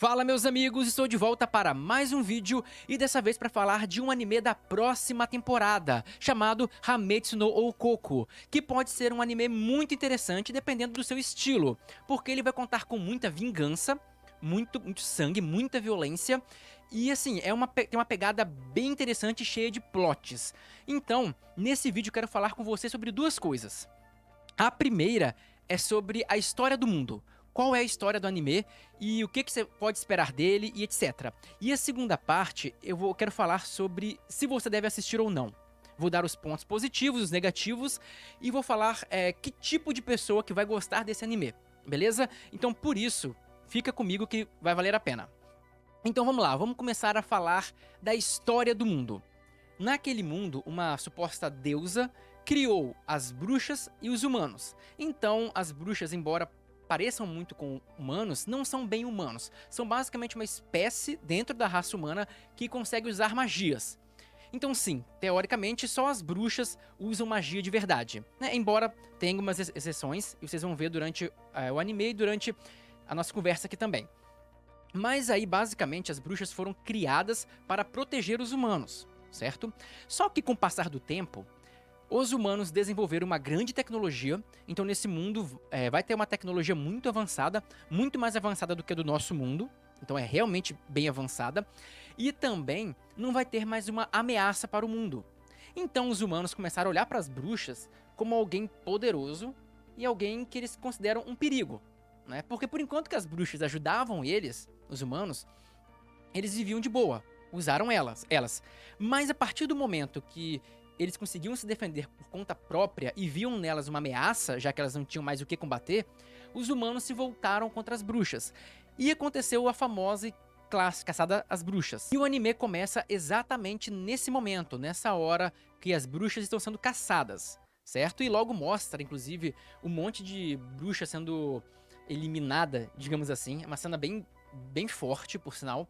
Fala meus amigos, estou de volta para mais um vídeo e dessa vez para falar de um anime da próxima temporada, chamado Hametsu no Oukoku, que pode ser um anime muito interessante dependendo do seu estilo, porque ele vai contar com muita vingança, muito sangue, muita violência e assim, tem uma pegada bem interessante e cheia de plots. Então, nesse vídeo eu quero falar com você sobre duas coisas. A primeira é sobre a história do mundo. Qual é a história do anime e o que você pode esperar dele e etc. E a segunda parte, quero falar sobre se você deve assistir ou não. Vou dar os pontos positivos, os negativos e vou falar que tipo de pessoa que vai gostar desse anime, beleza? Então por isso, fica comigo que vai valer a pena. Então vamos lá, vamos começar a falar da história do mundo. Naquele mundo, uma suposta deusa criou as bruxas e os humanos. Então as bruxas, embora pareçam muito com humanos, não são bem humanos. São basicamente uma espécie dentro da raça humana que consegue usar magias. Então sim, teoricamente só as bruxas usam magia de verdade, né? Embora tenha algumas exceções, e vocês vão ver durante o anime e durante a nossa conversa aqui também. Mas aí basicamente as bruxas foram criadas para proteger os humanos, certo? Só que com o passar do tempo, os humanos desenvolveram uma grande tecnologia, então nesse mundo vai ter uma tecnologia muito avançada, muito mais avançada do que a do nosso mundo, então é realmente bem avançada, e também não vai ter mais uma ameaça para o mundo. Então os humanos começaram a olhar para as bruxas como alguém poderoso e alguém que eles consideram um perigo, né? Porque por enquanto que as bruxas ajudavam eles, os humanos, eles viviam de boa, usaram elas. Mas a partir do momento que eles conseguiam se defender por conta própria e viam nelas uma ameaça, já que elas não tinham mais o que combater, os humanos se voltaram contra as bruxas. E aconteceu a famosa e clássica caçada às bruxas. E o anime começa exatamente nesse momento, nessa hora que as bruxas estão sendo caçadas, certo? E logo mostra, inclusive, um monte de bruxa sendo eliminada, digamos assim. É uma cena bem forte, por sinal.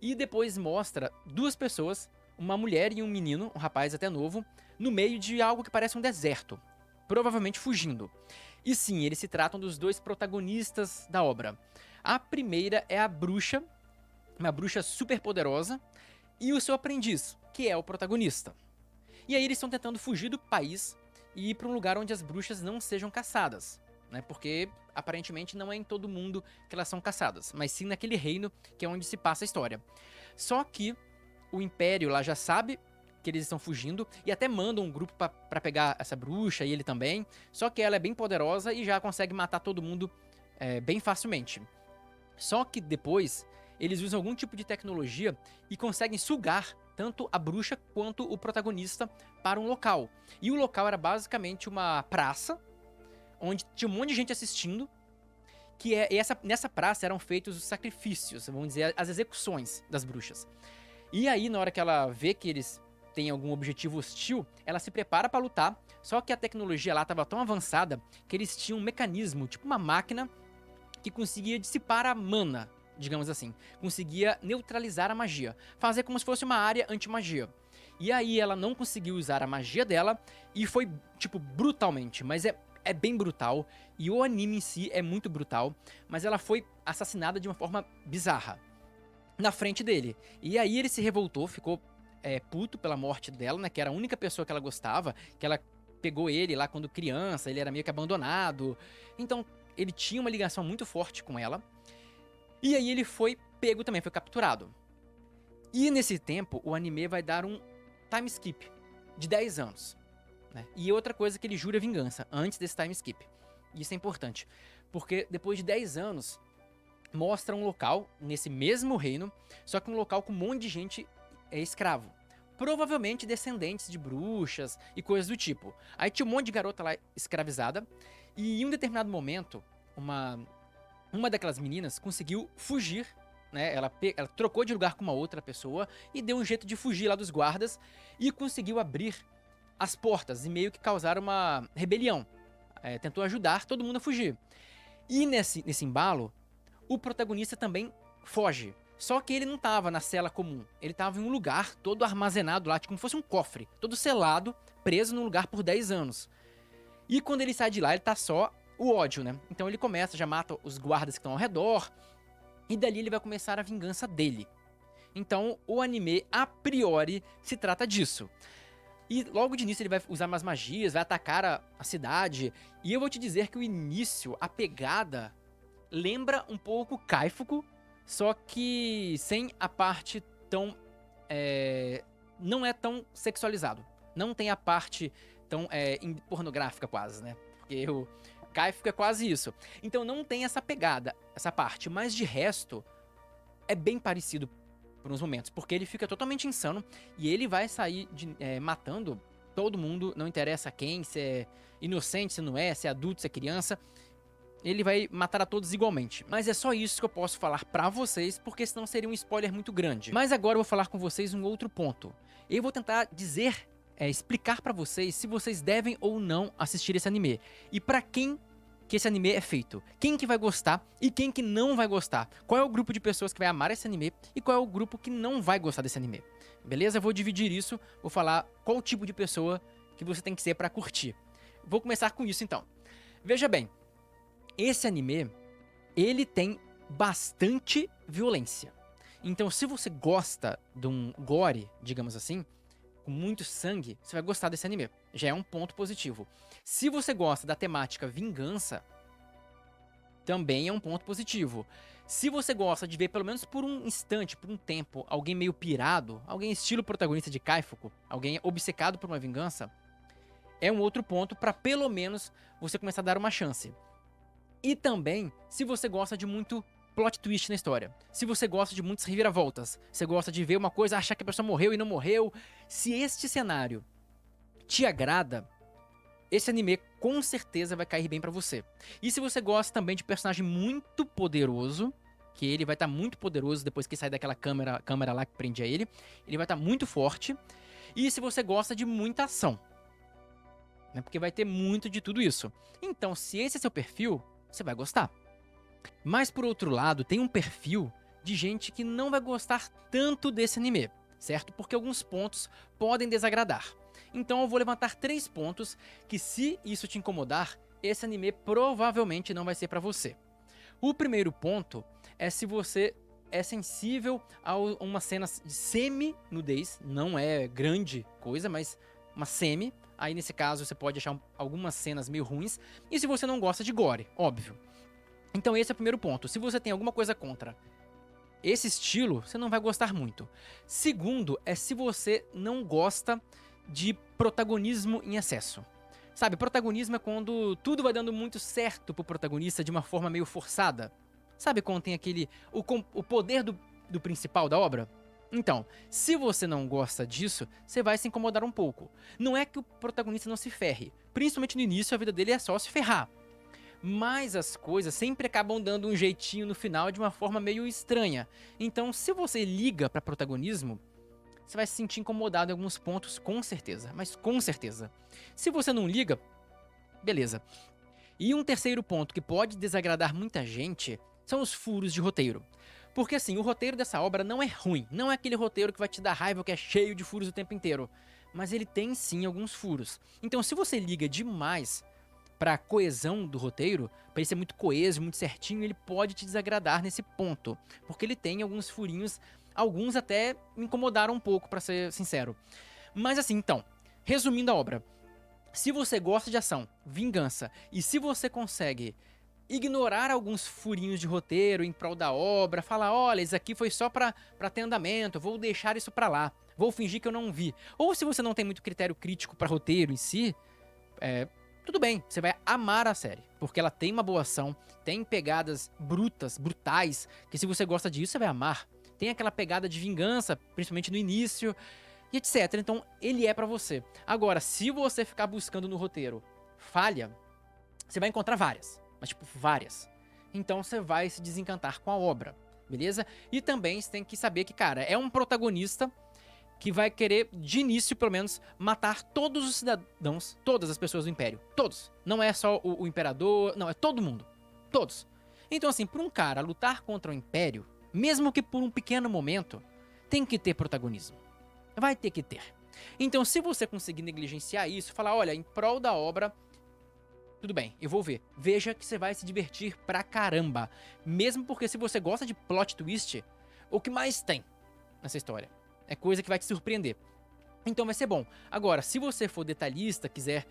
E depois mostra duas pessoas, uma mulher e um menino, um rapaz até novo, no meio de algo que parece um deserto, provavelmente fugindo. E sim, eles se tratam dos dois protagonistas da obra. A primeira é a bruxa, uma bruxa super poderosa, e o seu aprendiz, que é o protagonista. E aí eles estão tentando fugir do país e ir para um lugar onde as bruxas não sejam caçadas, né? Porque aparentemente não é em todo mundo que elas são caçadas, mas sim naquele reino que é onde se passa a história. Só que o Império lá já sabe que eles estão fugindo e até mandam um grupo pra pegar essa bruxa e ele também. Só que ela é bem poderosa e já consegue matar todo mundo bem facilmente. Só que depois eles usam algum tipo de tecnologia e conseguem sugar tanto a bruxa quanto o protagonista para um local. E o local era basicamente uma praça, onde tinha um monte de gente assistindo. Nessa praça eram feitos os sacrifícios, vamos dizer, as execuções das bruxas. E aí, na hora que ela vê que eles têm algum objetivo hostil, ela se prepara pra lutar, só que a tecnologia lá estava tão avançada que eles tinham um mecanismo, tipo uma máquina, que conseguia dissipar a mana, digamos assim. Conseguia neutralizar a magia, fazer como se fosse uma área anti-magia. E aí ela não conseguiu usar a magia dela e foi, tipo, brutalmente, mas é bem brutal, e o anime em si é muito brutal, mas ela foi assassinada de uma forma bizarra na frente dele. E aí ele se revoltou, ficou puto pela morte dela, né? Que era a única pessoa que ela gostava, que ela pegou ele lá quando criança, ele era meio que abandonado. Então ele tinha uma ligação muito forte com ela. E aí ele foi pego também, foi capturado. E nesse tempo o anime vai dar um time skip de 10 anos. Né? E outra coisa que ele jura vingança antes desse time skip. Isso é importante, porque depois de 10 anos mostra um local nesse mesmo reino, só que um local com um monte de gente escravo. Provavelmente descendentes de bruxas e coisas do tipo. Aí tinha um monte de garota lá escravizada, e em um determinado momento, uma daquelas meninas conseguiu fugir, né? Ela trocou de lugar com uma outra pessoa e deu um jeito de fugir lá dos guardas e conseguiu abrir as portas e meio que causar uma rebelião. Tentou ajudar todo mundo a fugir. E nesse embalo, o protagonista também foge. Só que ele não tava na cela comum. Ele tava em um lugar todo armazenado lá, tipo como se fosse um cofre. Todo selado, preso num lugar por 10 anos. E quando ele sai de lá, ele tá só o ódio, né? Então ele começa, já mata os guardas que estão ao redor. e dali ele vai começar a vingança dele. Então, o anime, a priori, se trata disso. E logo de início ele vai usar umas magias, vai atacar a cidade. E eu vou te dizer que o início, a pegada, lembra um pouco Kaifuku, só que sem a parte tão... não é tão sexualizado. Não tem a parte tão pornográfica quase, né? Porque o Kaifuku é quase isso. Então não tem essa pegada, essa parte. Mas de resto, é bem parecido por uns momentos, porque ele fica totalmente insano e ele vai sair matando todo mundo, não interessa quem, se é inocente, se não é, se é adulto, se é criança, ele vai matar a todos igualmente. Mas é só isso que eu posso falar pra vocês, porque senão seria um spoiler muito grande. Mas agora eu vou falar com vocês um outro ponto. Eu vou tentar explicar pra vocês se vocês devem ou não assistir esse anime. E pra quem que esse anime é feito. Quem que vai gostar e quem que não vai gostar. Qual é o grupo de pessoas que vai amar esse anime e qual é o grupo que não vai gostar desse anime. Beleza? Eu vou dividir isso, vou falar qual tipo de pessoa que você tem que ser pra curtir. Vou começar com isso então. Veja bem, esse anime, ele tem bastante violência. Então se você gosta de um gore, digamos assim, com muito sangue, você vai gostar desse anime. Já é um ponto positivo. Se você gosta da temática vingança, também é um ponto positivo. Se você gosta de ver, pelo menos por um instante, por um tempo, alguém meio pirado, alguém estilo protagonista de Kaifuku, alguém obcecado por uma vingança, é um outro ponto para pelo menos você começar a dar uma chance. E também, se você gosta de muito plot twist na história, se você gosta de muitas reviravoltas, você gosta de ver uma coisa, achar que a pessoa morreu e não morreu, se este cenário te agrada, esse anime com certeza vai cair bem pra você. E se você gosta também de personagem muito poderoso, que ele vai estar muito poderoso depois que sai daquela câmera lá que prendia ele vai estar muito forte. E se você gosta de muita ação, né, porque vai ter muito de tudo isso. Então, se esse é seu perfil, você vai gostar. Mas por outro lado, tem um perfil de gente que não vai gostar tanto desse anime, certo? Porque alguns pontos podem desagradar. Então eu vou levantar 3 pontos que, se isso te incomodar, esse anime provavelmente não vai ser pra você. O primeiro ponto é se você é sensível a uma cena de semi-nudez, não é grande coisa, mas uma semi. Aí nesse caso você pode achar algumas cenas meio ruins. E se você não gosta de gore, óbvio. Então esse é o primeiro ponto. Se você tem alguma coisa contra esse estilo, você não vai gostar muito. Segundo é se você não gosta de protagonismo em excesso. Sabe, protagonismo é quando tudo vai dando muito certo pro protagonista de uma forma meio forçada. Sabe quando tem o poder do principal da obra? Então, se você não gosta disso, você vai se incomodar um pouco. Não é que o protagonista não se ferre. Principalmente no início, a vida dele é só se ferrar. Mas as coisas sempre acabam dando um jeitinho no final de uma forma meio estranha. Então, se você liga pra protagonismo, você vai se sentir incomodado em alguns pontos, com certeza. Mas com certeza. Se você não liga, beleza. E um terceiro ponto que pode desagradar muita gente são os furos de roteiro. Porque assim, o roteiro dessa obra não é ruim. Não é aquele roteiro que vai te dar raiva, que é cheio de furos o tempo inteiro. Mas ele tem sim alguns furos. Então se você liga demais pra coesão do roteiro, pra ele ser muito coeso, muito certinho, ele pode te desagradar nesse ponto. Porque ele tem alguns furinhos. Alguns até me incomodaram um pouco, pra ser sincero. Mas assim, então, resumindo a obra. Se você gosta de ação, vingança, e se você consegue ignorar alguns furinhos de roteiro em prol da obra, falar, olha, isso aqui foi só pra ter andamento, vou deixar isso pra lá, vou fingir que eu não vi. Ou se você não tem muito critério crítico pra roteiro em si, tudo bem, você vai amar a série, porque ela tem uma boa ação, tem pegadas brutais, que se você gosta disso, você vai amar. Tem aquela pegada de vingança, principalmente no início, e etc. Então, ele é pra você. Agora, se você ficar buscando no roteiro falha, você vai encontrar várias. Mas, tipo, várias. Então, você vai se desencantar com a obra, beleza? E também, você tem que saber que, cara, é um protagonista que vai querer, de início, pelo menos, matar todos os cidadãos, todas as pessoas do Império. Todos. Não é só o Imperador, não, é todo mundo. Todos. Então, assim, pra um cara lutar contra o Império, mesmo que por um pequeno momento, tem que ter protagonismo. Vai ter que ter. Então, se você conseguir negligenciar isso, falar, olha, em prol da obra, Tudo bem, eu vou ver. Veja que você vai se divertir pra caramba. Mesmo porque se você gosta de plot twist, o que mais tem nessa história é coisa que vai te surpreender. Então vai ser bom. Agora, se você for detalhista, quiser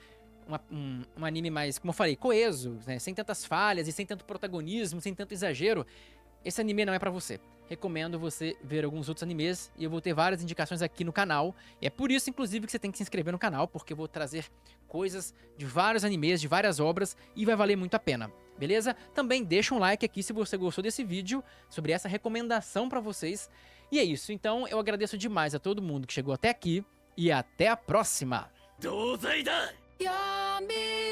um anime mais, como eu falei, coeso, né, sem tantas falhas e sem tanto protagonismo, sem tanto exagero, esse anime não é pra você. Recomendo você ver alguns outros animes e eu vou ter várias indicações aqui no canal. E é por isso, inclusive, que você tem que se inscrever no canal, porque eu vou trazer coisas de vários animes, de várias obras e vai valer muito a pena. Beleza? Também deixa um like aqui se você gostou desse vídeo, sobre essa recomendação pra vocês. E é isso, então eu agradeço demais a todo mundo que chegou até aqui e até a próxima! 同罪だ。闇